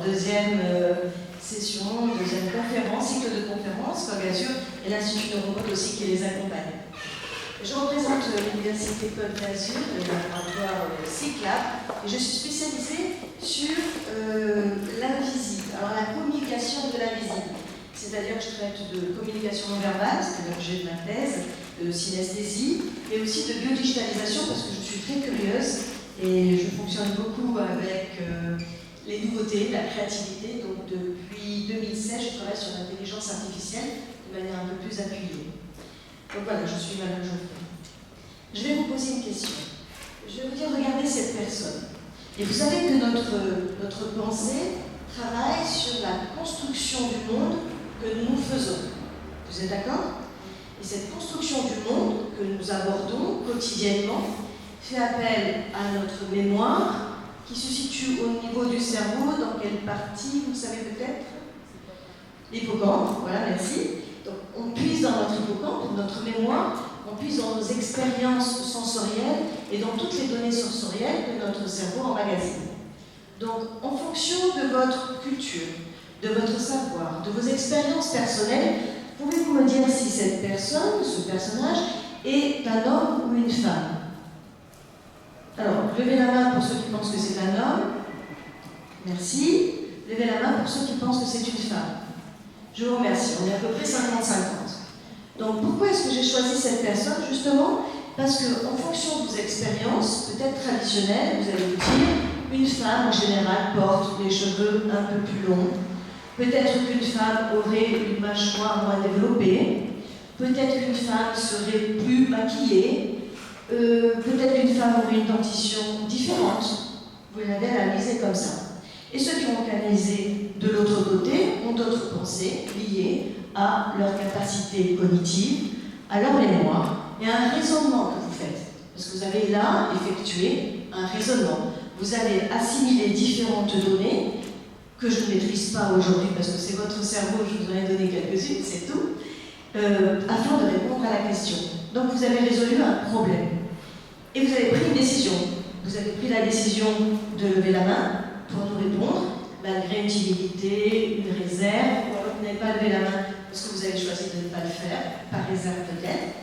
deuxième session, deuxième conférence, cycle de conférences, comme bien sûr, et l'Institut Neuromote aussi qui les accompagne. Je représente l'Université Côte d'Azur, le laboratoire CICLAB, et je suis spécialisée sur l'invisible, alors la communication de l'invisible. C'est-à-dire que je traite de communication non verbale, c'est l'objet de ma thèse, de synesthésie, mais aussi de biodigitalisation, parce que je suis très curieuse et je fonctionne beaucoup avec les nouveautés, la créativité. Donc depuis 2016, je travaille sur l'intelligence artificielle de manière un peu plus appuyée. Donc voilà, je suis Madame Geoffroy. Je vais vous poser une question. Je vais vous dire, regardez cette personne. Et vous savez que notre pensée travaille sur la construction du monde que nous faisons. Vous êtes d'accord? Et cette construction du monde que nous abordons quotidiennement fait appel à notre mémoire qui se situe au niveau du cerveau. Dans quelle partie, vous savez peut-être? L'hippocampe, voilà, merci. Donc on puise dans notre hippocampe, notre mémoire, on puise dans nos expériences sensorielles et dans toutes les données sensorielles que notre cerveau emmagasine. Donc en fonction de votre culture, de votre savoir, de vos expériences personnelles, pouvez-vous me dire si cette personne, ce personnage, est un homme ou une femme? Alors, levez la main pour ceux qui pensent que c'est un homme. Merci. Levez la main pour ceux qui pensent que c'est une femme. Je vous remercie. On est à peu près 50-50. Donc, pourquoi est-ce que j'ai choisi cette personne? Justement, parce qu'en fonction de vos expériences, peut-être traditionnelles, vous allez vous dire, une femme en général porte les cheveux un peu plus longs. Peut-être qu'une femme aurait une mâchoire moins développée. Peut-être qu'une femme serait plus maquillée. Peut-être qu'une femme aurait une dentition différente. Vous l'avez analysé comme ça. Et ceux qui ont canalisé de l'autre côté ont d'autres pensées liées à leur capacité cognitive, à leur mémoire et à un raisonnement que vous faites. Parce que vous avez là effectué un raisonnement. Vous avez assimilé différentes données que je ne maîtrise pas aujourd'hui parce que c'est votre cerveau, je vous en ai donné quelques-unes, c'est tout, afin de répondre à la question. Donc vous avez résolu un problème. Et vous avez pris une décision. Vous avez pris la décision de lever la main pour nous répondre, malgré une timidité, une réserve, ou alors vous n'avez pas levé la main parce que vous avez choisi de ne pas le faire, par réserve peut-être.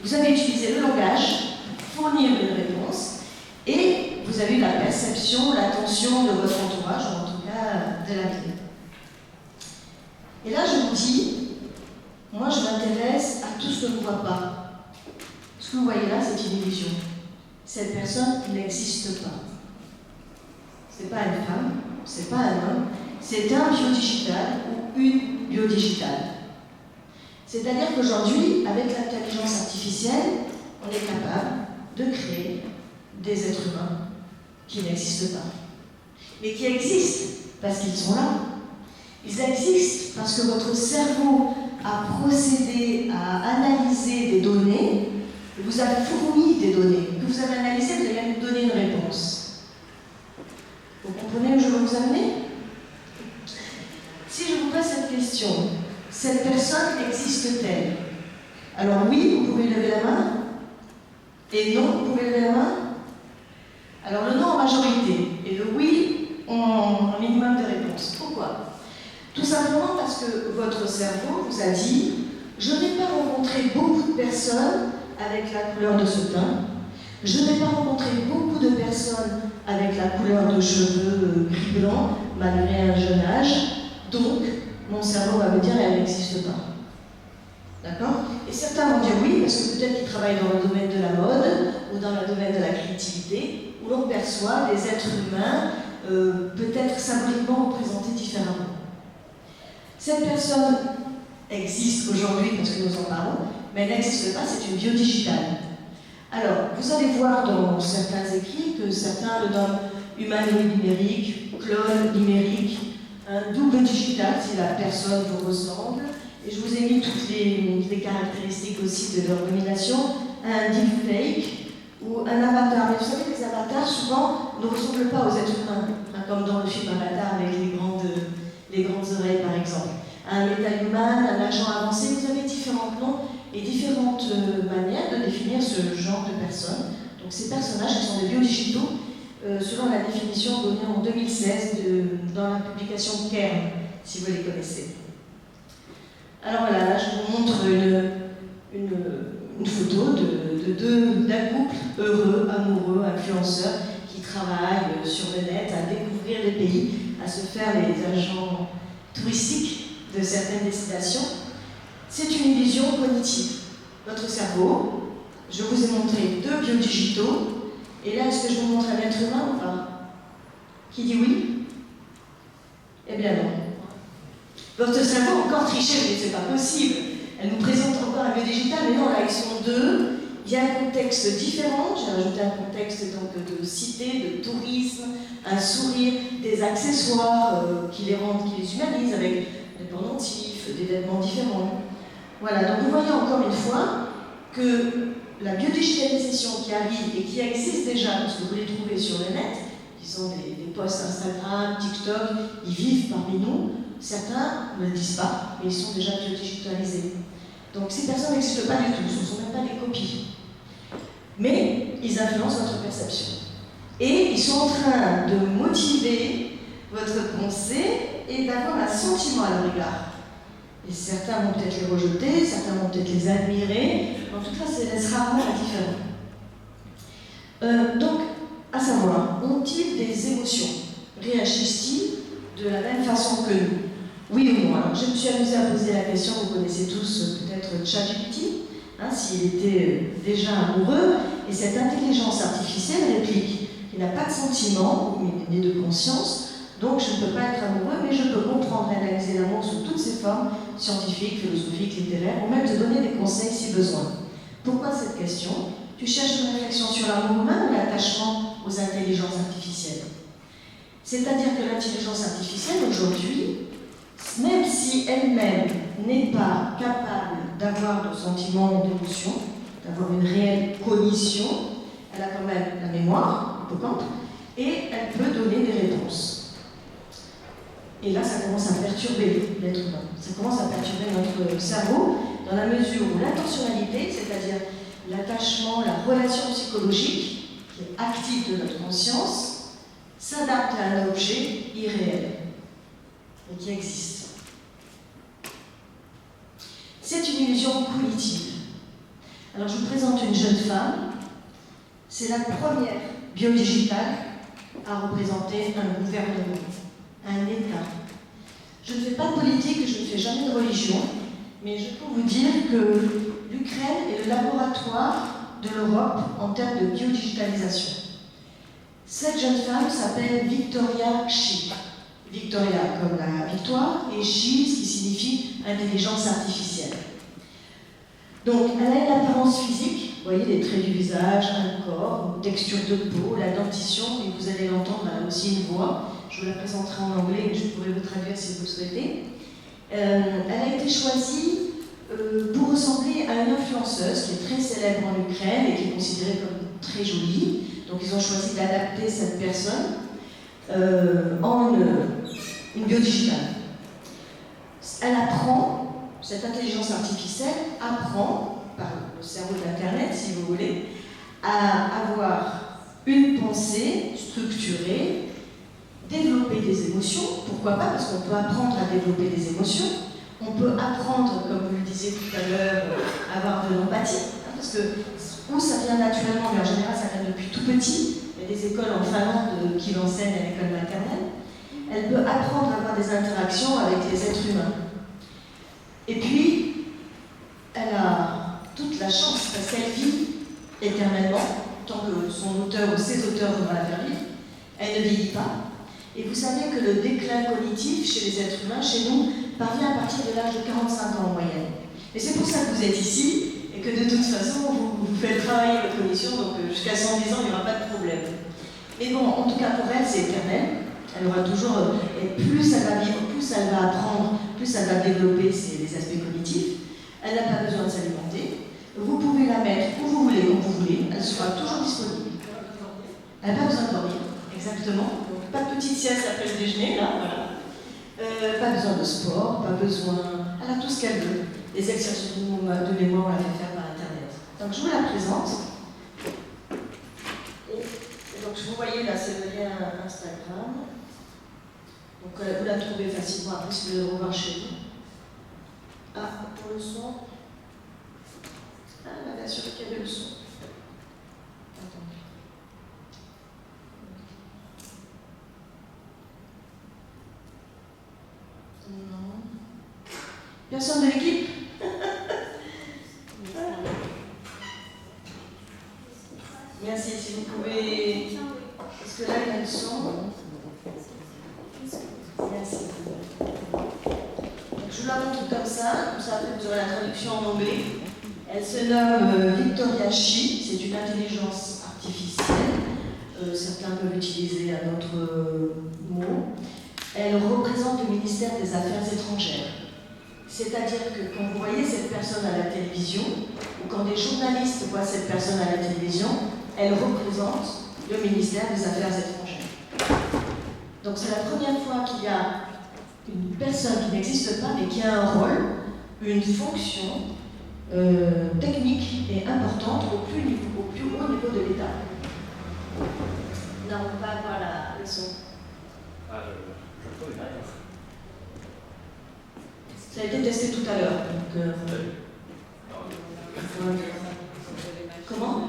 Vous avez utilisé le langage pour fournir une réponse et vous avez eu la perception, l'attention de votre entourage, ou en tout cas de la vie. Et là, je vous dis, moi je m'intéresse à tout ce que l'on ne voit pas. Ce que vous voyez là, c'est une illusion. Cette personne n'existe pas. Ce n'est pas une femme, ce n'est pas un homme, c'est un biodigital ou une biodigitale. C'est-à-dire qu'aujourd'hui, avec l'intelligence artificielle, on est capable de créer des êtres humains qui n'existent pas. Mais qui existent parce qu'ils sont là. Ils existent parce que votre cerveau a procédé à analyser des données, vous a fourni des données, que vous avez analysées, vous avez même donné une réponse. Vous comprenez où je veux vous amener? Si je vous pose cette question, cette personne existe-t-elle? Alors oui, vous pouvez lever la main. Et non, vous pouvez lever la main. Alors le non en majorité et le oui en minimum de réponses. Pourquoi? Tout simplement parce que votre cerveau vous a dit « Je n'ai pas rencontré beaucoup de personnes avec la couleur de ce teint. Je n'ai pas rencontré beaucoup de personnes avec la couleur de cheveux gris-blanc, malgré un jeune âge. Donc, mon cerveau va me dire « Elle n'existe pas. » D'accord? Et certains vont dire oui, parce que peut-être qu'ils travaillent dans le domaine de la mode ou dans le domaine de la créativité, où l'on perçoit des êtres humains peut-être symboliquement représentés différemment. Cette personne existe aujourd'hui parce que nous en parlons, mais elle n'existe pas, c'est une biodigitale. Alors, vous allez voir dans certains écrits que certains le nomment humanoïde numérique, clone numérique, un double digital si la personne vous ressemble. Et je vous ai mis toutes les caractéristiques aussi de leur nomination, un deepfake ou un avatar. Mais vous savez, les avatars, souvent, ne ressemblent pas aux êtres humains, hein, comme dans le film Avatar avec les grandes oreilles, par exemple. Un métahuman, un agent avancé, vous avez différents noms et différentes manières de définir ce genre de personnes. Donc ces personnages qui sont des biodigitaux selon la définition donnée en 2016 dans la publication Cairn, si vous les connaissez. Alors voilà, là je vous montre une photo d'un couple heureux, amoureux, influenceurs qui travaillent sur le net à découvrir les pays, à se faire les agents touristiques de certaines destinations. C'est une illusion cognitive. Notre cerveau, je vous ai montré 2 biodigitaux, et là, est-ce que je vous montre un être humain ou pas? Qui dit oui? Eh bien non. Votre cerveau a encore triché, mais c'est pas possible. Elle nous présente encore un biodigital, mais non, là, ils sont 2. Il y a un contexte différent. J'ai rajouté un contexte donc, de cité, de tourisme, un sourire, des accessoires qui les rendent, qui les humanisent avec des pendentifs, des vêtements différents. Voilà, donc vous voyez encore une fois que la biodigitalisation qui arrive et qui existe déjà, parce que vous les trouvez sur le net, qui sont des posts Instagram, TikTok, ils vivent parmi nous. Certains ne le disent pas, mais ils sont déjà biodigitalisés. Donc ces personnes n'existent pas du tout, ce ne sont même pas des copies. Mais ils influencent votre perception. Et ils sont en train de motiver votre pensée et d'avoir un sentiment à leur égard. Et certains vont peut-être les rejeter, certains vont peut-être les admirer. En tout cas, ça laisse rarement indifférent. Donc, à savoir, ont-ils des émotions? Réagissent-ils de la même façon que nous? Oui ou non? Alors, je me suis amusée à poser la question, vous connaissez tous peut-être ChatGPT, s'il était déjà amoureux, et cette intelligence artificielle réplique qu'il n'a pas de sentiment, ni de conscience, donc je ne peux pas être amoureux, mais je peux comprendre et analyser l'amour sous toutes ses formes, scientifiques, philosophiques, littéraires, ou même te donner des conseils si besoin. Pourquoi cette question? Tu cherches une réflexion sur l'amour humain ou l'attachement aux intelligences artificielles? C'est-à-dire que l'intelligence artificielle, aujourd'hui, même si elle-même n'est pas capable d'avoir de sentiments, d'émotions, d'avoir une réelle cognition, elle a quand même la mémoire, hippocampe, et elle peut donner des réponses. Et là, ça commence à perturber l'être humain. Ça commence à perturber notre cerveau dans la mesure où l'intentionnalité, c'est-à-dire l'attachement, la relation psychologique qui est active de notre conscience, s'adapte à un objet irréel et qui existe. C'est une illusion cognitive. Alors, je vous présente une jeune femme. C'est la première biodigitale à représenter un gouvernement, un État. Je ne fais pas de politique, je ne fais jamais de religion, mais je peux vous dire que l'Ukraine est le laboratoire de l'Europe en termes de biodigitalisation. Cette jeune femme s'appelle Victoria Shi. Victoria comme la victoire et Shi, ce qui signifie intelligence artificielle. Donc, elle a une apparence physique, vous voyez les traits du visage, un corps, une texture de peau, la dentition, et vous allez l'entendre, elle a aussi une voix. Je vous la présenterai en anglais, mais je pourrais vous traduire si vous le souhaitez. Elle a été choisie pour ressembler à une influenceuse qui est très célèbre en Ukraine et qui est considérée comme très jolie. Donc ils ont choisi d'adapter cette personne en une biodigitale. Elle apprend, cette intelligence artificielle apprend, par le cerveau d'Internet si vous voulez, à avoir une pensée structurée, développer des émotions, pourquoi pas, parce qu'on peut apprendre à développer des émotions, on peut apprendre, comme vous le disiez tout à l'heure, à avoir de l'empathie, parce que où ça vient naturellement, mais en général ça vient depuis tout petit, il y a des écoles en Finlande qui l'enseignent à l'école maternelle, elle peut apprendre à avoir des interactions avec les êtres humains. Et puis, elle a toute la chance, parce qu'elle vit éternellement, tant que son auteur ou ses auteurs vont la faire vivre, elle ne vieillit pas. Et vous savez que le déclin cognitif chez les êtres humains, chez nous, parvient à partir de l'âge de 45 ans en moyenne. Et c'est pour ça que vous êtes ici, et que de toute façon, vous faites travailler votre cognition, donc jusqu'à 110 ans, il n'y aura pas de problème. Mais bon, en tout cas pour elle, c'est éternel. Elle aura toujours, et plus elle va vivre, plus elle va apprendre, plus elle va développer les aspects cognitifs. Elle n'a pas besoin de s'alimenter. Vous pouvez la mettre où vous voulez, quand vous voulez. Elle sera toujours disponible. Elle n'a pas besoin de dormir, exactement. Donc, pas de petite sieste après le déjeuner, là, voilà. Pas besoin de sport, pas besoin... Elle a tout ce qu'elle veut. Les exercices de mémoire, on la fait faire par Internet. Donc je vous la présente. Et donc je vous voyez là, c'est le lien Instagram. Donc vous la trouvez facilement après si vous voulez le revoir chez vous. Ah, pour le son. Ah, on avait assuré qu'il y avait le son. Attendez. Non. Personne de l'équipe? Merci, si vous pouvez. Parce que là, il y a le son. Merci. Donc, je vous la montre comme ça après vous aurez la traduction en anglais. Elle se nomme Victoria Shi, c'est une intelligence artificielle. Certains peuvent l'utiliser à d'autres mots. Elle représente le ministère des Affaires étrangères. C'est-à-dire que quand vous voyez cette personne à la télévision, ou quand des journalistes voient cette personne à la télévision, elle représente le ministère des Affaires étrangères. Donc c'est la première fois qu'il y a une personne qui n'existe pas, mais qui a un rôle, une fonction technique et importante au plus haut niveau de l'État. Non, on va avoir le son. Ah, je connais rien. Ça a été testé tout à l'heure. Comment?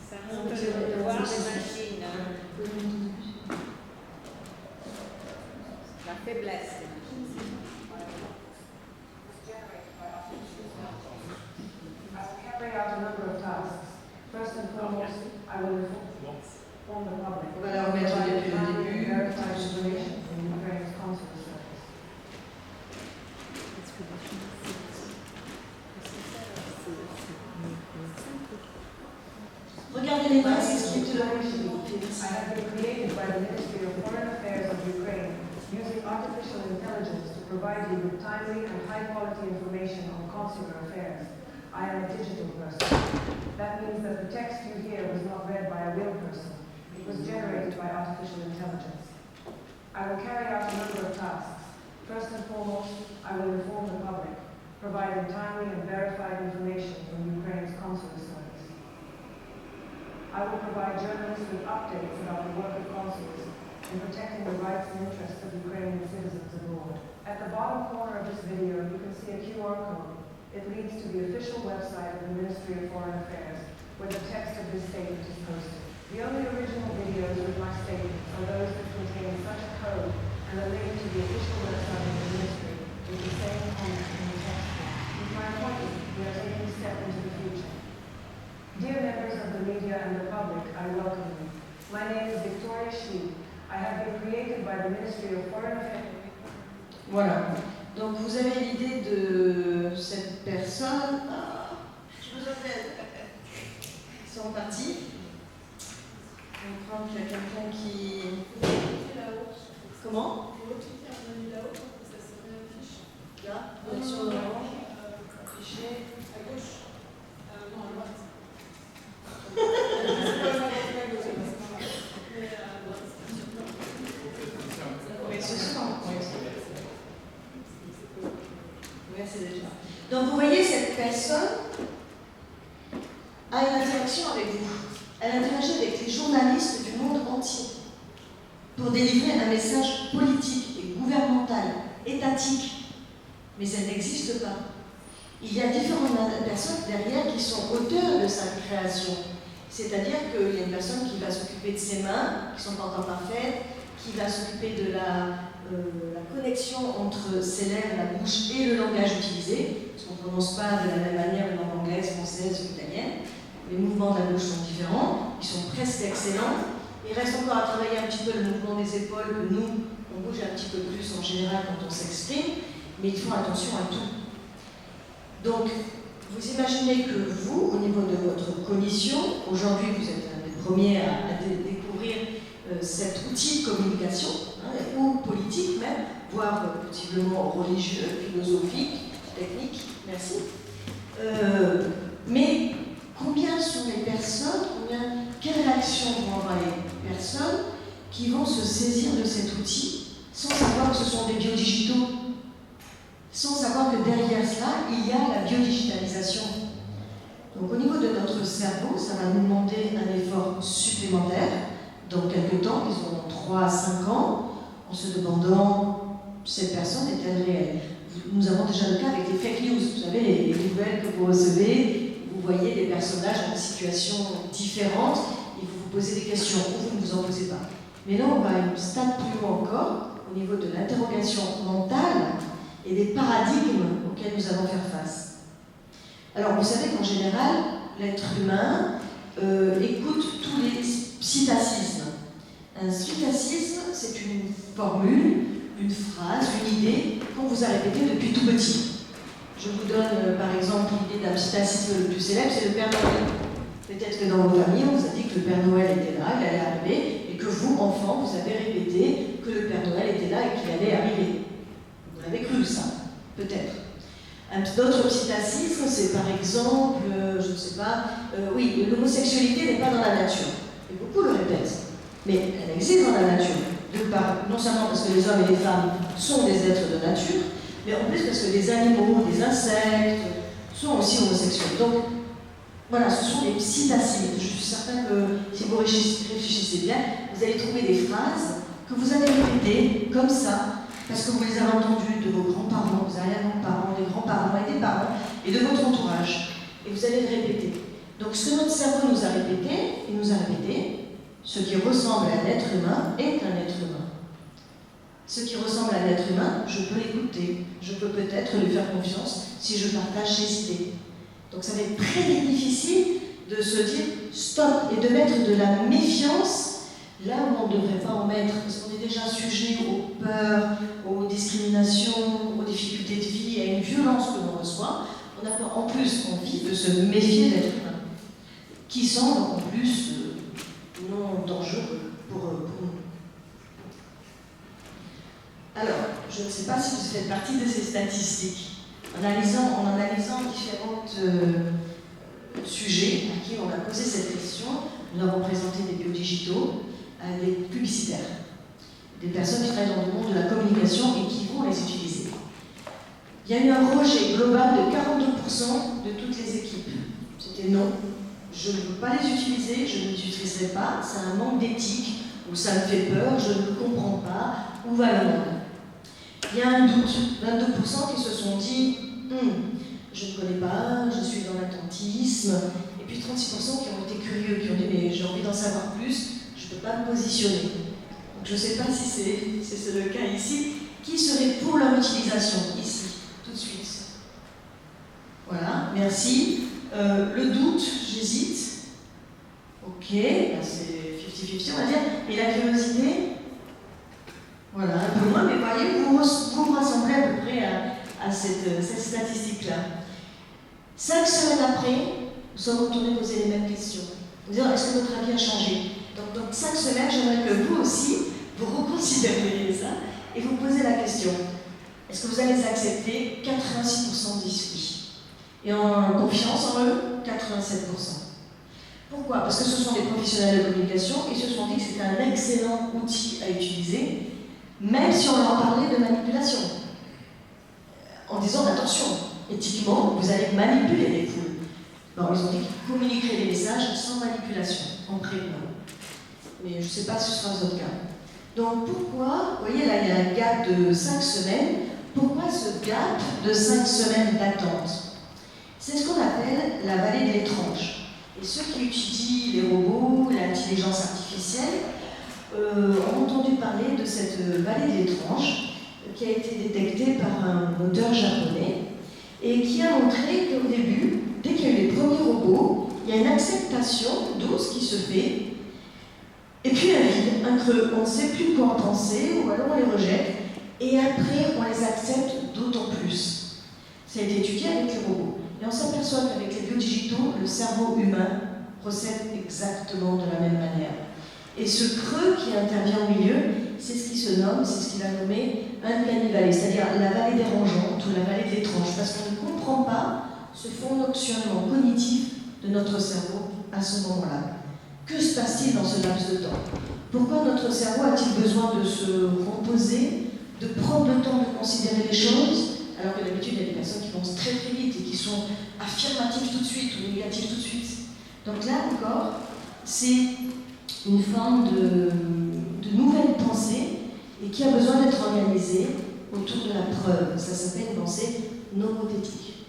Ça montre de voir les machines. La faiblesse. I will carry out a number of tasks. First and foremost, I will inform the public. On va la remettre depuis le début. Verify information from Ukraine's consular service. Regardez les mains, c'est ce qui est de I have been created by the Ministry of Foreign Affairs of Ukraine using artificial intelligence to provide you with timely and high-quality information on consular affairs. I am a digital person. That means that the text you hear was not read by a real person. It was generated by artificial intelligence. I will carry out a number of tasks. First and foremost, I will inform the public, providing timely and verified information from Ukraine's consular service. I will provide journalists with updates about the work of consuls in protecting the rights and interests of Ukrainian citizens abroad. At the bottom corner of this video, you can see a QR code. It leads to the official website of the Ministry of Foreign Affairs, where the text of this statement is posted. The only original videos with my statements are those that contain such a code and a link to the official website of the Ministry with the same comment in the text box. With my appointment, we are taking a step into the future. Dear members of the media and the public, I welcome you. My name is Victoria Shi. I have been created by the Ministry of Foreign Affairs. Voilà. Donc vous avez l'idée de cette personne. Ah, je vous appelle. Ils sont partis. On croit qu'il y a quelqu'un qui. Comment? Là, sur l'orange. Affiché. À gauche. Non, à droite. Merci d'être là. Donc vous voyez, cette personne a une interaction avec vous. Elle interagit avec les journalistes du monde entier pour délivrer un message politique et gouvernemental, étatique. Mais elle n'existe pas. Il y a différentes personnes derrière qui sont auteurs de sa création. C'est-à-dire qu'il y a une personne qui va s'occuper de ses mains, qui ne sont pas encore parfaites, qui va s'occuper de la connexion entre ses lèvres, la bouche et le langage utilisé, parce qu'on ne prononce pas de la même manière une langue anglaise, française ou italienne. Les mouvements de la bouche sont différents, ils sont presque excellents. Il reste encore à travailler un petit peu le mouvement des épaules, que nous, on bouge un petit peu plus en général quand on s'exprime, mais il faut attention à tout. Donc, vous imaginez que vous, au niveau de votre cognition, aujourd'hui vous êtes un des premiers à découvrir cet outil de communication, ou politique même, voire possiblement religieux, philosophique, technique, merci. Mais combien sont les personnes, quelles réactions vont avoir les personnes qui vont se saisir de cet outil sans savoir que ce sont des biodigitaux, sans savoir que derrière cela, il y a la biodigitalisation. Donc au niveau de notre notre cerveau, ça va nous demander un effort supplémentaire dans quelques temps, disons 3 à 5 ans, en se demandant cette personne est-elle réelle. Nous avons déjà le cas avec les fake news, vous savez, les nouvelles que vous recevez, vous voyez des personnages dans des situations différentes, et vous vous posez des questions, ou vous ne vous en posez pas. Mais là, on va à une stade plus loin encore, au niveau de l'interrogation mentale et des paradigmes auxquels nous allons faire face. Alors, vous savez qu'en général, l'être humain écoute tous les psittacismes. Un psittacisme, c'est une formule, une phrase, une idée qu'on vous a répétée depuis tout petit. Je vous donne par exemple l'idée d'un psittacisme le plus célèbre, c'est le Père Noël. Peut-être que dans vos familles, on vous a dit que le Père Noël était là, il allait arriver, et que vous, enfants, vous avez répété que le Père Noël était là et qu'il allait arriver. Vous l'avez cru, ça, peut-être. Un autre psittacisme, c'est par exemple, je ne sais pas, oui, l'homosexualité n'est pas dans la nature. Et beaucoup le répètent. Mais elle existe dans la nature. Non seulement parce que les hommes et les femmes sont des êtres de nature, mais en plus parce que les animaux, les insectes sont aussi homosexuels. Donc, voilà, ce sont des psittacismes. Je suis certaine que si vous réfléchissez bien, vous allez trouver des phrases que vous avez répétées comme ça, parce que vous les avez entendues de vos grands-parents, vos arrière-grands-parents, des grands-parents et des parents, et de votre entourage. Et vous allez le répéter. Donc, ce que notre cerveau nous a répété, il nous a répété, ce qui ressemble à un être humain est un être humain. Ce qui ressemble à un être humain, je peux l'écouter, je peux peut-être lui faire confiance si je partage ses idées. Donc ça va être très difficile de se dire stop et de mettre de la méfiance là où on ne devrait pas en mettre, parce qu'on est déjà sujet aux peurs, aux discriminations, aux difficultés de vie, à une violence que l'on reçoit. On a en plus envie de se méfier d'être humain, qui semble en plus non dangereux pour nous. Alors, je ne sais pas si vous faites partie de ces statistiques. En analysant différents sujets à qui on a posé cette question, nous avons présenté des biodigitaux à des publicitaires, des personnes qui travaillent dans le monde de la communication et qui vont les utiliser. Il y a eu un rejet global de 42% de toutes les équipes. C'était non, je ne veux pas les utiliser, je ne les utiliserai pas, c'est un manque d'éthique, ou ça me fait peur, je ne comprends pas, où va le monde? Il y a un doute, 22% qui se sont dit je ne connais pas, je suis dans l'attentisme, et puis 36% qui ont été curieux, qui ont dit mais j'ai envie d'en savoir plus, je ne peux pas me positionner. Donc je ne sais pas si c'est le cas ici. Qui serait pour leur utilisation ici, tout de suite? Voilà, merci. Le doute, j'hésite. Ok, ben c'est 50-50 on va dire. Et la curiosité? Voilà, un peu moins, mais voyez, vous vous rassemblez à peu près à cette statistique-là. 5 semaines après, nous sommes retournés poser les mêmes questions. Nous disons, est-ce que votre avis a changé? Donc 5 semaines, j'aimerais que vous aussi, vous reconsidériez ça et vous posez la question. Est-ce que vous allez accepter? 86% disent oui. Et en confiance en eux, 87%. Pourquoi? Parce que ce sont des professionnels de communication et se sont dit que c'était un excellent outil à utiliser, même si on leur parlait de manipulation. En disant, attention, éthiquement, vous allez manipuler les foules. Bon, ils ont dit qu'ils communiqueraient les messages sans manipulation, en prévenant. Mais je ne sais pas si ce sera votre cas. Donc pourquoi, vous voyez là, il y a un gap de 5 semaines. Pourquoi ce gap de 5 semaines d'attente? C'est ce qu'on appelle la vallée de l'étrange. Et ceux qui étudient les robots, l'intelligence artificielle, ont entendu parler de cette vallée de l'étrange qui a été détectée par un auteur japonais et qui a montré qu'au début, dès qu'il y a eu les premiers robots, il y a une acceptation douce qui se fait, et puis un vide, un creux, on ne sait plus quoi en penser, ou alors on les rejette, et après on les accepte d'autant plus. Ça a été étudié avec les robots. Et on s'aperçoit qu'avec les biodigitaux, le cerveau humain procède exactement de la même manière. Et ce creux qui intervient au milieu, c'est ce qui se nomme, c'est ce qu'il a nommé uncanny valley, c'est-à-dire la vallée dérangeante ou la vallée de l'étrange, parce qu'on ne comprend pas ce fonctionnement cognitif de notre cerveau à ce moment-là. Que se passe-t-il dans ce laps de temps? Pourquoi notre cerveau a-t-il besoin de se reposer, de prendre le temps de considérer les choses, alors que d'habitude il y a des personnes qui pensent très très vite et qui sont affirmatives tout de suite ou négatives tout de suite? Donc là encore, c'est une forme de nouvelle pensée et qui a besoin d'être organisée autour de la preuve. Ça s'appelle une pensée nomothétique.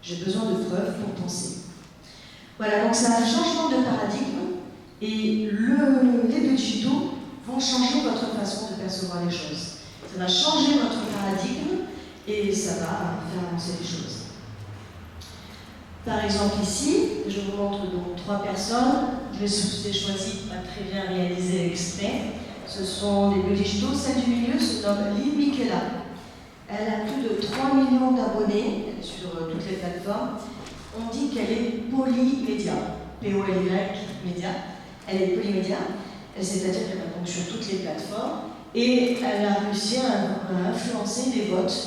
J'ai besoin de preuves pour penser. Voilà, donc c'est un changement de paradigme et les digitaux vont changer votre façon de percevoir les choses. Ça va changer votre paradigme et ça va faire avancer les choses. Par exemple ici, je vous montre donc 3 personnes. Je les ai choisies, pas très bien réalisées exprès. Ce sont des digitaux. Celle du milieu se nomme Lynn Michela. Elle a plus de 3 millions d'abonnés sur toutes les plateformes. On dit qu'elle est polymédia. P-O-L-Y, média. Elle est polymédia, c'est-à-dire qu'elle va donc sur toutes les plateformes. Et elle a réussi à influencer les votes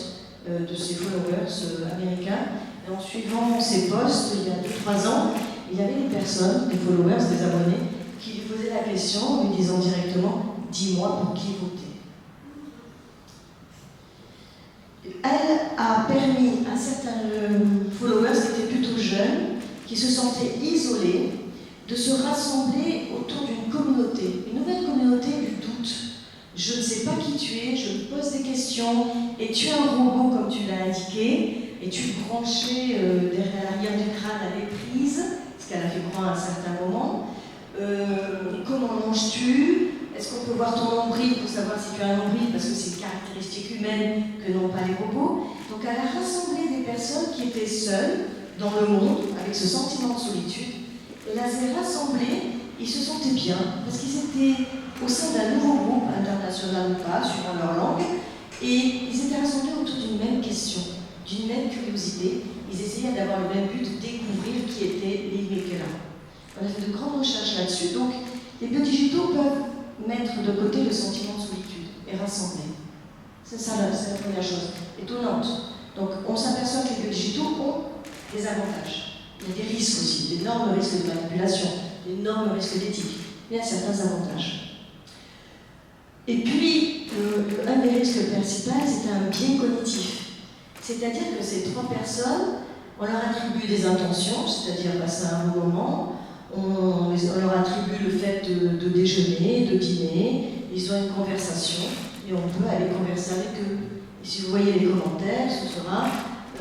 de ses followers américains. Et en suivant ses posts, il y a 2-3 ans, il y avait des personnes, des followers, des abonnés, qui lui posaient la question en lui disant directement « Dis-moi pour qui voter ». Elle a permis à certains followers qui étaient plutôt jeunes, qui se sentaient isolés, de se rassembler autour d'une communauté, une nouvelle communauté du doute. Je ne sais pas qui tu es, je me pose des questions, et tu es un robot comme tu l'as indiqué, et tu es branché derrière l'arrière du crâne à des prises, ce qu'elle a fait croire à un certain moment. Comment manges-tu? Est-ce qu'on peut voir ton nombril pour savoir si tu as un nombril? Parce que c'est une caractéristique humaine que n'ont pas les robots. Donc elle a rassemblé des personnes qui étaient seules dans le monde, avec ce sentiment de solitude. Elle les a rassemblés, ils se sentaient bien, parce qu'ils étaient au sein d'un nouveau groupe, international ou pas, suivant leur langue, et ils étaient rassemblés autour d'une même question, d'une même curiosité. Ils essayaient d'avoir le même but, de découvrir qui était Lynn Michela. On a fait de grandes recherches là-dessus, donc les biodigitaux peuvent mettre de côté le sentiment de solitude et rassembler. C'est ça, c'est la première chose, étonnante. Donc on s'aperçoit que les biodigitaux ont des avantages. Il y a des risques aussi, d'énormes risques de manipulation, d'énormes risques d'éthique. Il y a certains avantages. Et puis, un des risques principaux, c'est un biais cognitif. C'est-à-dire que ces 3 personnes, on leur attribue des intentions, c'est-à-dire passer un bon moment, on leur attribue le fait de déjeuner, de dîner, ils ont une conversation, et on peut aller converser avec eux. Et si vous voyez les commentaires, ce sera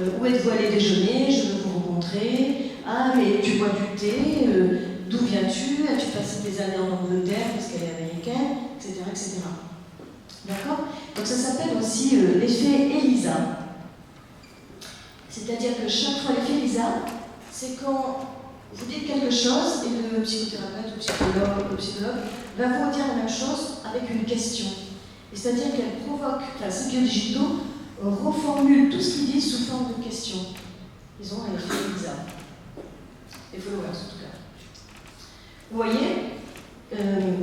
où êtes-vous allé déjeuner? Je veux vous rencontrer. Ah, mais tu bois du thé, d'où viens-tu? As-tu passé des années en Angleterre parce qu'elle est américaine, etc. etc. D'accord? Donc ça s'appelle aussi l'effet ELISA. C'est-à-dire que chaque fois, l'effet ELISA, c'est quand vous dites quelque chose et le psychothérapeute ou psychologue va vous dire la même chose avec une question. C'est-à-dire qu'elle provoque, enfin, ces biodigitaux reformulent tout ce qu'ils disent sous forme de question. Ils ont un effet ELISA. Les followers, en tout cas. Vous voyez,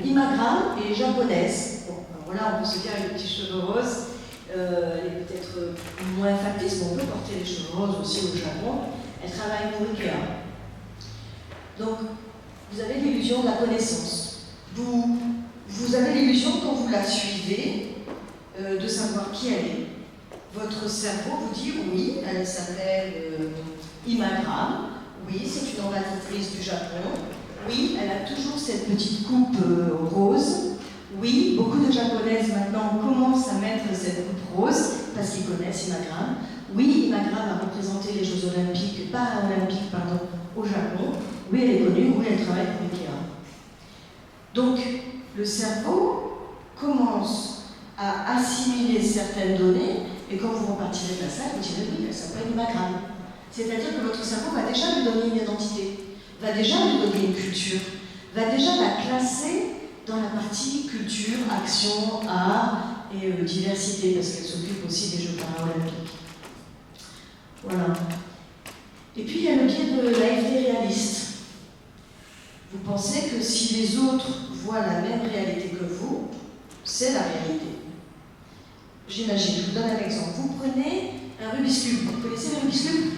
Imagram est japonaise. Bon, alors là, on peut se dire avec les petits cheveux roses, elle est peut-être moins factice, mais on peut porter les cheveux roses aussi au Japon. Elle travaille pour Ikea. Donc, vous avez l'illusion de la connaissance. Vous avez l'illusion, quand vous la suivez, de savoir qui elle est. Votre cerveau vous dit oui, elle s'appelle Imagram. Oui, c'est une ambassadrice du Japon. Oui, elle a toujours cette petite coupe rose. Oui, beaucoup de Japonaises maintenant commencent à mettre cette coupe rose parce qu'ils connaissent Imagram. Oui, Imagram a représenté les Jeux Olympiques, Paralympiques, au Japon. Oui, elle est connue. Oui, elle travaille pour Ikea. Donc, le cerveau commence à assimiler certaines données et quand vous repartirez de la salle, vous direz oui, elle s'appelle Imagram. C'est-à-dire que votre cerveau va déjà lui donner une identité, va déjà lui donner une culture, va déjà la classer dans la partie culture, action, art et diversité, parce qu'elle s'occupe aussi des Jeux paralympiques. Voilà. Et puis il y a le biais de l'AFD réaliste. Vous pensez que si les autres voient la même réalité que vous, c'est la réalité. J'imagine, je vous donne un exemple. Vous prenez un Rubik's Cube. Vous connaissez le Rubik's Cube?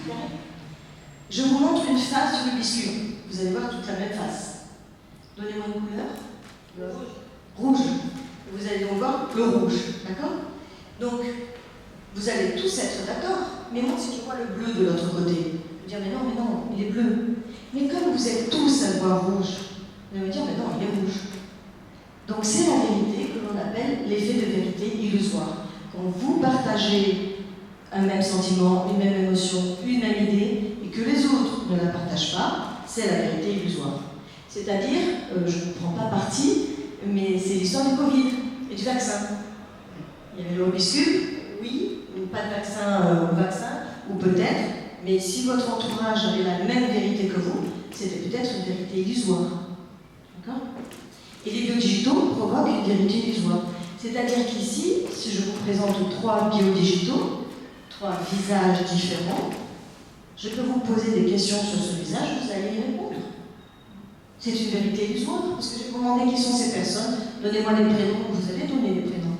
Je vous montre une face du Rubik's Cube. Vous allez voir toute la même face. Donnez-moi une couleur. Rouge. Vous allez donc voir le rouge. D'accord? Donc, vous allez tous être d'accord. Mais moi, si je vois le bleu de l'autre côté, je vais dire, mais non, il est bleu. Mais comme vous êtes tous à le voir rouge, vous allez me dire, mais non, il est rouge. Donc c'est la vérité que l'on appelle l'effet de vérité illusoire. Quand vous partagez un même sentiment, une même émotion, une même idée, et que les autres ne la partagent pas, c'est la vérité illusoire. C'est-à-dire, je ne prends pas parti, mais c'est l'histoire du Covid et du vaccin. Il y avait le hobiscube, oui, ou pas de vaccin, ou peut-être, mais si votre entourage avait la même vérité que vous, c'était peut-être une vérité illusoire. D'accord ? Et les biodigitaux provoquent une vérité illusoire. C'est-à-dire qu'ici, si je vous présente 3 biodigitaux, 3 visages différents, je peux vous poser des questions sur ce visage, vous allez y répondre. C'est une vérité illusoire, parce que je vais vous demander qui sont ces personnes, donnez-moi les prénoms, vous allez donner les prénoms.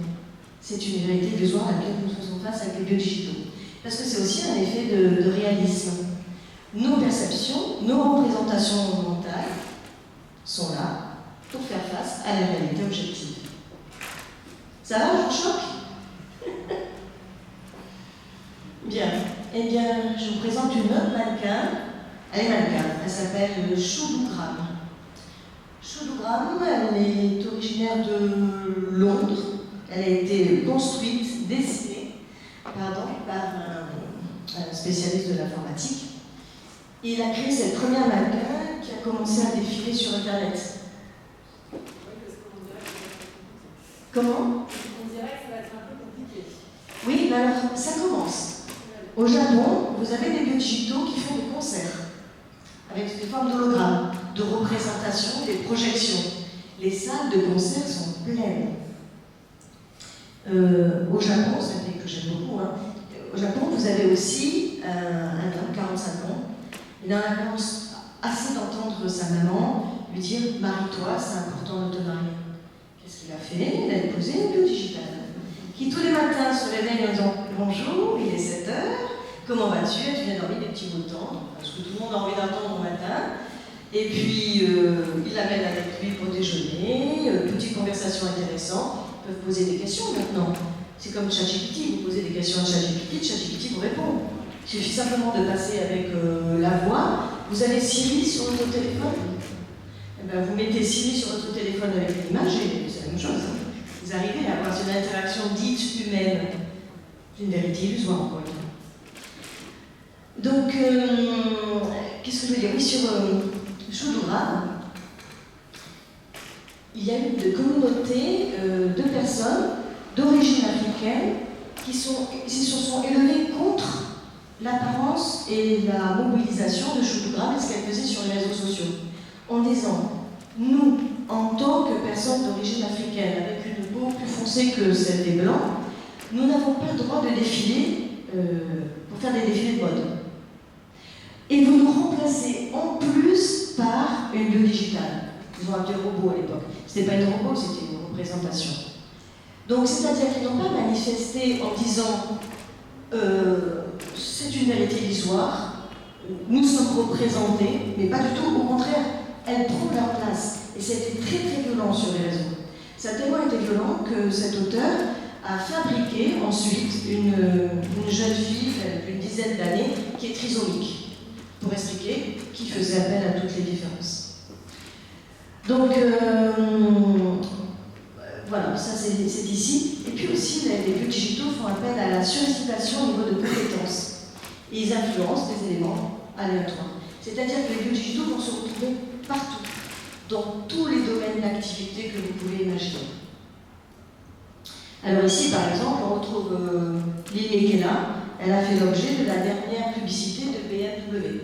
C'est une vérité illusoire à laquelle nous faisons face avec les biodigitaux. Parce que c'est aussi un effet de réalisme. Nos perceptions, nos représentations mentales sont là pour faire face à la réalité objective. Ça va, je vous choque? Bien. Eh bien, je vous présente une autre mannequin. Elle est mannequin. Elle s'appelle Choulougram. Choulougram, elle est originaire de Londres. Elle a été construite, dessinée, par un spécialiste de l'informatique. Il a créé cette première mannequin qui a commencé à défiler sur Internet. Comment? On dirait que ça va être un peu compliqué. Oui, ben alors ça commence. Au Japon, vous avez des biodigitaux qui font des concerts avec des formes d'hologrammes, de représentation, des projections. Les salles de concert sont pleines. Au Japon, c'est un pays que j'aime beaucoup, hein. Au Japon, vous avez aussi un homme, 45 ans. Il en a assez d'entendre sa maman lui dire « Marie-toi, c'est important de te marier ». Qu'est-ce qu'il a fait? Il a déposé une biodigitale qui tous les matins se réveille en disant « Bonjour, il est 7h, comment vas-tu? Tu viens dormir des petits mots tendres ?» parce que tout le monde a envie d'entendre au matin. Et puis, il l'amène avec lui pour déjeuner, petite conversation intéressante. Ils peuvent poser des questions maintenant. C'est comme ChatGPT, vous posez des questions à ChatGPT, ChatGPT vous répond. Il suffit simplement de passer avec la voix. Vous avez Siri sur votre téléphone. Eh ben, vous mettez Siri sur votre téléphone avec l'image et c'est la même chose. Vous arrivez à avoir une interaction dite humaine. C'est une vérité illusoire, encore une fois. Donc, qu'est-ce que je veux dire? Oui, sur Choulougram, il y a eu une communauté de personnes d'origine africaine qui se sont élevées contre l'apparence et la mobilisation de Choulougram et ce qu'elle faisait sur les réseaux sociaux, en disant, nous, en tant que personnes d'origine africaine, avec une peau plus foncée que celle des Blancs, nous n'avons pas le droit de défiler pour faire des défilés de mode. Et vous nous remplacez en plus par une biodigitale. Ils ont appelé robot à l'époque. Ce n'était pas une robot, c'était une représentation. Donc, c'est-à-dire qu'ils n'ont pas manifesté en disant c'est une vérité illusoire, nous sommes représentés, mais pas du tout, au contraire, elles prennent leur place. Et c'était très très violent sur les réseaux. Ça a tellement été violent que cet auteur a fabriqué ensuite une jeune fille d'une dizaine d'années qui est trisomique, pour expliquer qui faisait appel à toutes les différences. Donc, voilà, ça c'est ici. Et puis aussi, les biodigitaux font appel à la surestimation au niveau de compétences. Et ils influencent des éléments aléatoires. C'est-à-dire que les biodigitaux vont se retrouver partout, dans tous les domaines d'activité que vous pouvez imaginer. Alors ici, par exemple, on retrouve Lily Kena. Elle a fait l'objet de la dernière publicité de BMW.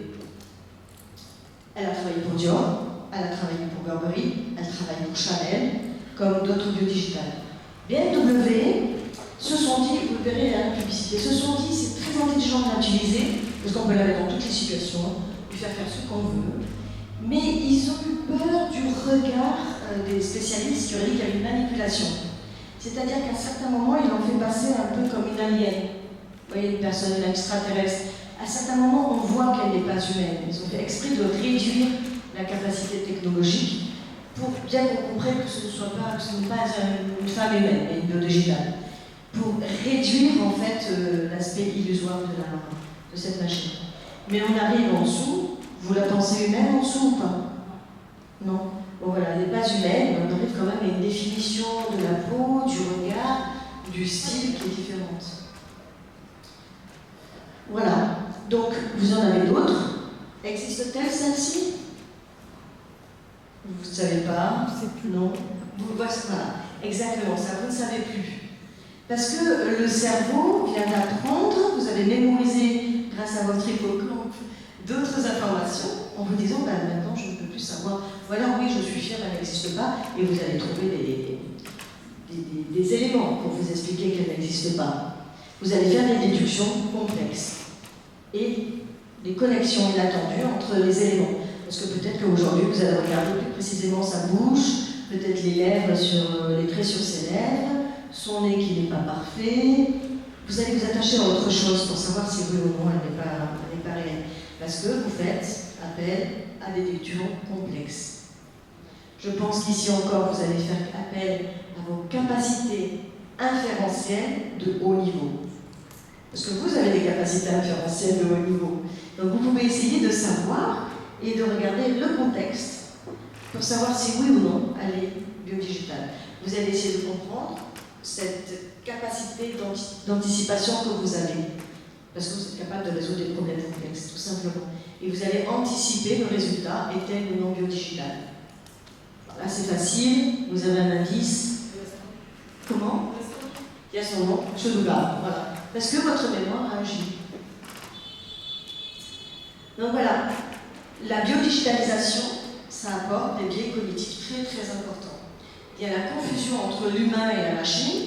Elle a travaillé pour Dior, elle a travaillé pour Burberry, elle travaille pour Chanel, comme d'autres biodigitales. BMW se sont dit, vous le verrez à la publicité, se sont dit c'est très intelligent de l'utiliser, parce qu'on peut la mettre dans toutes les situations, lui faire ce qu'on veut. Mais ils ont eu peur du regard des spécialistes qui auraient dit qu'il y avait une manipulation. C'est-à-dire qu'à certains moments, ils l'ont fait passer un peu comme une alien. Vous voyez, une personne extraterrestre. À certains moments, on voit qu'elle n'est pas humaine. Ils ont fait exprès de réduire la capacité technologique pour bien qu'on comprenne que ce n'est pas une femme humaine, mais une biodigitale. Pour réduire en fait l'aspect illusoire de cette machine. Mais on arrive en dessous, Vous la pensez humaine en dessous ou pas? Non. Bon voilà, elle n'est pas humaine, mais on arrive quand même à une définition de la peau, du regard, du style qui est différente. Voilà. Donc, vous en avez d'autres. Existe-t-elle celle-ci? Vous ne savez pas? Je sais plus. Non. Voilà, exactement, ça vous ne savez plus. Parce que le cerveau vient d'apprendre, vous avez mémorisé grâce à votre hippocampe d'autres informations en vous disant maintenant je ne peux plus savoir. Voilà, oui, je suis fière, elle n'existe pas, et vous allez trouver des éléments pour vous expliquer qu'elle n'existe pas. Vous allez faire des déductions complexes et des connexions inattendues entre les éléments. Parce que peut-être qu'aujourd'hui vous allez regarder plus précisément sa bouche, peut-être les lèvres sur les traits sur ses lèvres, son nez qui n'est pas parfait. Vous allez vous attacher à autre chose pour savoir si oui ou non elle n'est pas réelle. Parce que vous faites appel à des déductions complexes. Je pense qu'ici encore, vous allez faire appel à vos capacités inférentielles de haut niveau. Parce que vous avez des capacités inférentielles de haut niveau. Donc vous pouvez essayer de savoir et de regarder le contexte pour savoir si oui ou non elle est biodigitale. Vous allez essayer de comprendre cette capacité d'anticipation que vous avez. Parce que vous êtes capable de résoudre des problèmes complexes, tout simplement. Et vous allez anticiper le résultat, est-elle ou non biodigital. Là, c'est facile, vous avez un indice. Comment? Il y a son nom, Chodouga, voilà. Parce que votre mémoire agit. Donc voilà, la biodigitalisation, ça apporte des biais cognitifs très très importants. Il y a la confusion entre l'humain et la machine,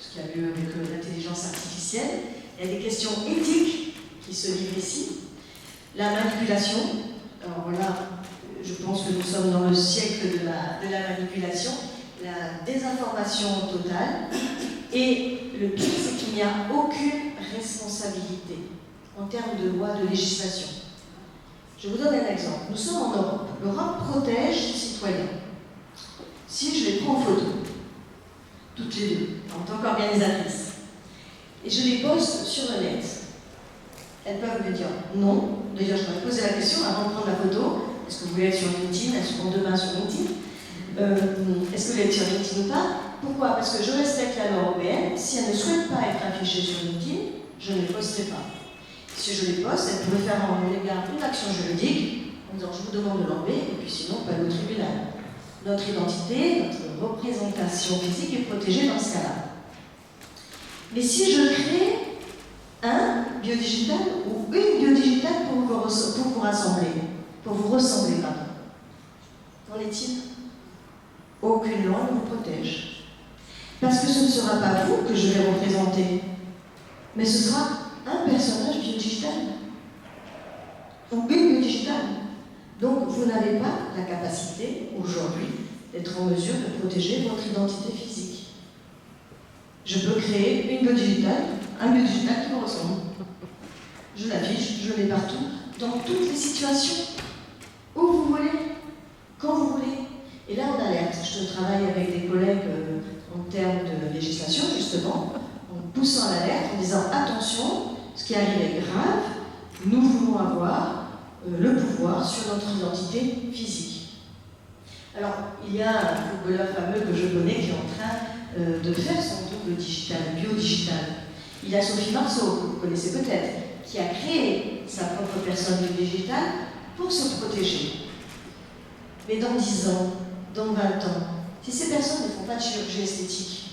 ce qui a lieu avec l'intelligence artificielle. Il y a des questions éthiques qui se livrent ici. La manipulation, alors là, je pense que nous sommes dans le siècle de la manipulation, la désinformation totale, et le pire, c'est qu'il n'y a aucune responsabilité en termes de loi, de législation. Je vous donne un exemple. Nous sommes en Europe. L'Europe protège ses citoyens. Si je les prends en photo, toutes les deux, en tant qu'organisatrice, et je les poste sur le net, elles peuvent me dire non. D'ailleurs, je vais poser la question avant de prendre la photo. Est-ce que vous voulez être sur LinkedIn? Elles seront demain sur LinkedIn. Est-ce que vous voulez être sur LinkedIn ou pas? Pourquoi? Parce que je respecte la loi européenne. Si elles ne souhaitent pas être affichées sur LinkedIn, je ne les posterai pas. Si je les poste, elles pourraient faire en mon égard une action juridique en disant je vous demande de l'enlever, et puis sinon, pas au tribunal. Notre identité, notre représentation physique est protégée dans ce cas-là. Mais si je crée un biodigital ou une biodigitale pour vous rassembler, pour vous ressembler, pardon, qu'en est-il? Aucune loi ne vous protège. Parce que ce ne sera pas vous que je vais représenter, mais ce sera un personnage biodigital ou une biodigitale. Donc vous n'avez pas la capacité aujourd'hui d'être en mesure de protéger votre identité physique. Je peux créer une biodigitale, un biodigital qui me ressemble. Je l'affiche, je le mets partout, dans toutes les situations, où vous voulez, quand vous voulez. Et là, on alerte. Je travaille avec des collègues en termes de législation, justement, en poussant l'alerte, en disant attention, ce qui arrive est grave, nous voulons avoir le pouvoir sur notre identité physique. Alors, il y a un footballeur fameux que je connais qui est en train de faire son double digital, biodigital. Il y a Sophie Marceau, que vous connaissez peut-être, qui a créé sa propre personne digitale pour se protéger. Mais dans 10 ans, dans 20 ans, si ces personnes ne font pas de chirurgie esthétique,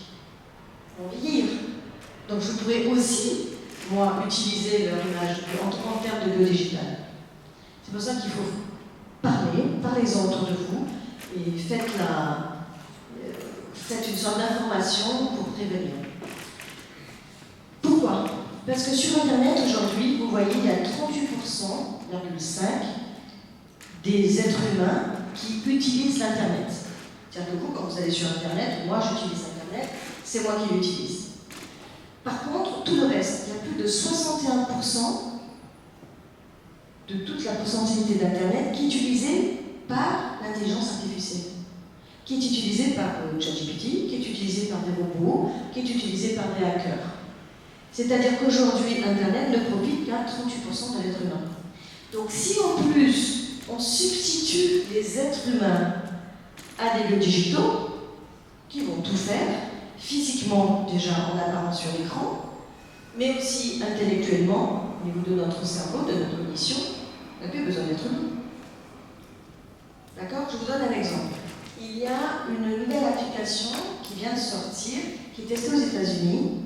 vont vieillir. Donc je pourrais aussi, moi, utiliser leur image en termes de biodigital. C'est pour ça qu'il faut parlez-en autour de vous et faites une sorte d'information pour prévenir. Pourquoi? Parce que sur Internet, aujourd'hui, vous voyez, il y a 38,5% des êtres humains qui utilisent l'Internet. C'est-à-dire que vous, quand vous allez sur Internet, moi j'utilise Internet, c'est moi qui l'utilise. Par contre, tout le reste, il y a plus de 61% de toute la potentialité d'Internet qui est utilisée par l'intelligence artificielle, qui est utilisée par ChatGPT, qui est utilisée par des robots, qui est utilisée par des hackers. C'est-à-dire qu'aujourd'hui, Internet ne profite qu'à 38% de l'être humain. Donc si en plus on substitue les êtres humains à des biodigitaux qui vont tout faire, physiquement déjà en apparence sur l'écran, mais aussi intellectuellement, au niveau de notre cerveau, de notre cognition. On n'a plus besoin d'être humain. D'accord? Je vous donne un exemple. Il y a une nouvelle application qui vient de sortir, qui est testée aux États-Unis.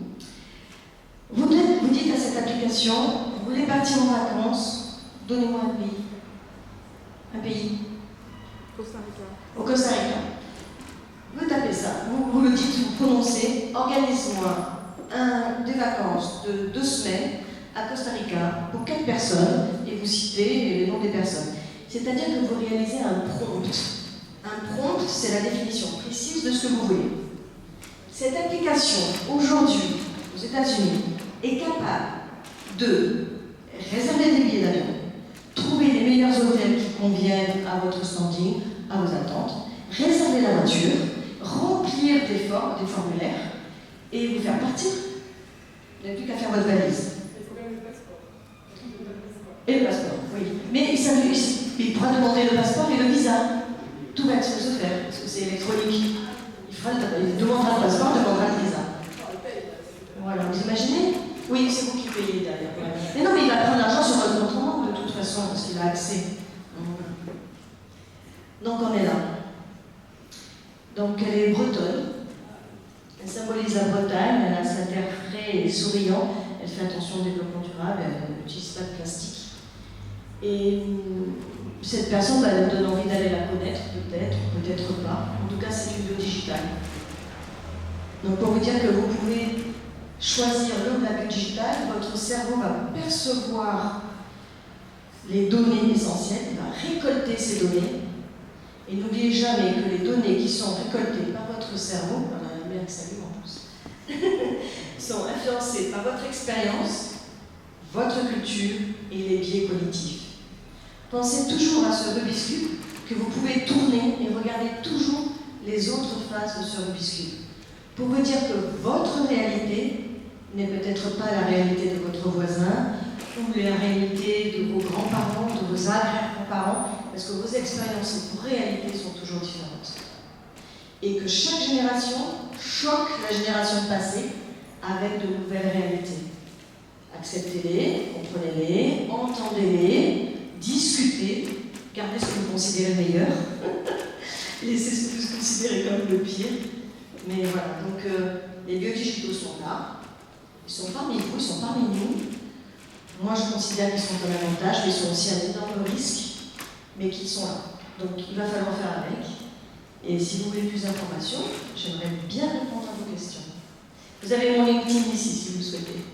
Vous dites à cette application, vous voulez partir en vacances, donnez-moi un pays. Un pays. Costa Rica. Au Costa Rica. Vous tapez ça, vous le dites, vous prononcez, organise-moi des vacances de 2 semaines à Costa Rica pour 4 personnes et vous citez les noms des personnes. C'est-à-dire que vous réalisez un prompt. Un prompt, c'est la définition précise de ce que vous voulez. Cette application, aujourd'hui, aux États-Unis, est capable de réserver des billets d'avion, trouver les meilleurs hôtels qui conviennent à votre standing, à vos attentes, réserver la voiture, remplir des formulaires et vous faire partir. Vous n'avez plus qu'à faire votre valise. Il faut quand même le passeport. Et le passeport, oui. Mais il pourra demander le passeport et le visa. Tout va se faire, parce que c'est électronique. Il demandera le passeport, il demandera le visa. Voilà, vous imaginez? Oui, c'est vous qui payez derrière. Mais non, mais il va prendre l'argent sur votre compte en banque de toute façon, parce qu'il a accès. Donc on est là. Donc elle est bretonne. Elle symbolise la Bretagne, elle a cet air frais et souriant. Elle fait attention au développement durable, elle n'utilise pas de plastique. Et cette personne elle donne envie d'aller la connaître, peut-être, peut-être pas. En tout cas, c'est une biodigitale. Donc pour vous dire que vous pouvez choisir le la biodigitale, votre cerveau va percevoir les données essentielles, il va récolter ces données. Et n'oubliez jamais que les données qui sont récoltées par votre cerveau, on a un mec salut en plus, sont influencées par votre expérience, votre culture et les biais cognitifs. Pensez toujours à ce Rubik's Cube que vous pouvez tourner et regarder toujours les autres faces de ce Rubik's Cube. Pour vous dire que votre réalité n'est peut-être pas la réalité de votre voisin ou la réalité de vos grands-parents, de vos arrière-grands-parents, parce que vos expériences et vos réalités sont toujours différentes. Et que chaque génération choque la génération passée avec de nouvelles réalités. Acceptez-les, comprenez-les, entendez-les, discutez, gardez ce que vous considérez meilleur, laissez ce que vous considérez comme le pire. Mais voilà, donc les biodigitaux sont là, ils sont parmi vous, ils sont parmi nous. Moi je considère qu'ils sont un avantage, mais ils sont aussi un énorme risque, mais qu'ils sont là. Donc il va falloir faire avec. Et si vous voulez plus d'informations, j'aimerais bien répondre à vos questions. Vous avez mon LinkedIn ici si vous le souhaitez.